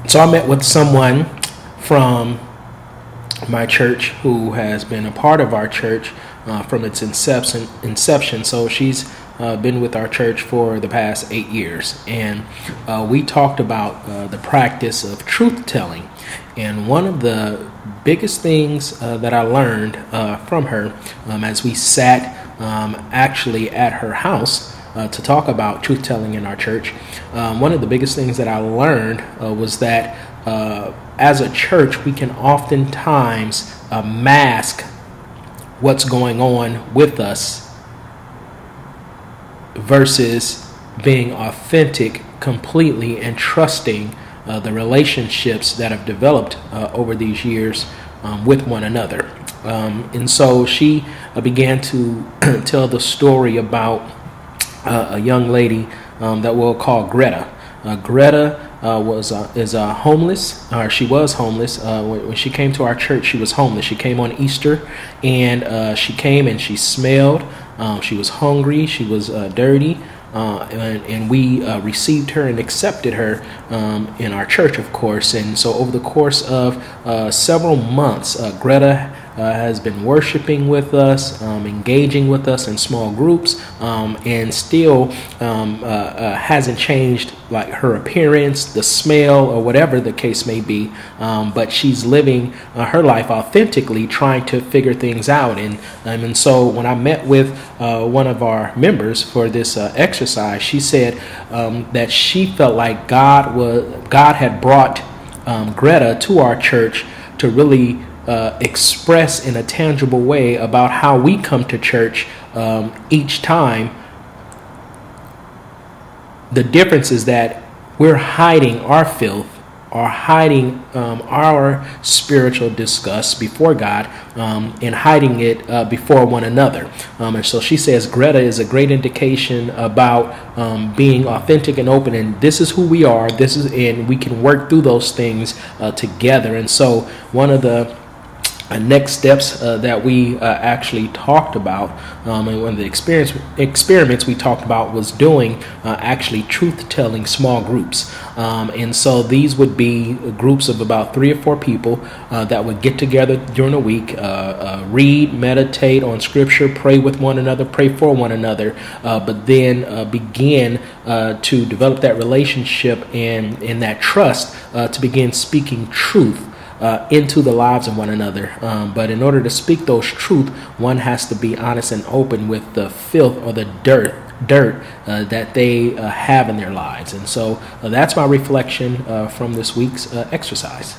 So I met with someone from my church who has been a part of our church from its inception. So she's been with our church for the past 8 years, and we talked about the practice of truth telling. And one of the biggest things that I learned from her as we sat actually at her house to talk about truth telling in our church, one of the biggest things that I learned was that as a church, we can oftentimes mask what's going on with us versus being authentic completely and trusting the relationships that have developed over these years with one another. And so she began to tell the story about a young lady that we'll call Greta. Greta is homeless, or she was homeless. When she came to our church, she was homeless. She came on Easter, and she came and she smelled. She was hungry. She was dirty. And we received her and accepted her in our church, of course. And so over the course of several months, Greta has been worshiping with us, engaging with us in small groups, and still hasn't changed like her appearance, the smell, or whatever the case may be. But she's living her life authentically, trying to figure things out. And so when I met with one of our members for this exercise, she said that she felt like God had brought Greta to our church to really express in a tangible way about how we come to church each time. The difference is that we're hiding our filth or hiding our spiritual disgust before God and hiding it before one another. And so she says Greta is a great indication about being authentic and open, and this is who we are. And we can work through those things together. And so one of the next steps that we actually talked about, and one of the experiments we talked about was doing actually truth-telling small groups. And so these would be groups of about 3 or 4 people that would get together during a week, read, meditate on scripture, pray with one another, pray for one another, but then begin to develop that relationship and that trust to begin speaking truth into the lives of one another. But in order to speak those truth, one has to be honest and open with the filth or the dirt that they have in their lives. And so that's my reflection from this week's exercise.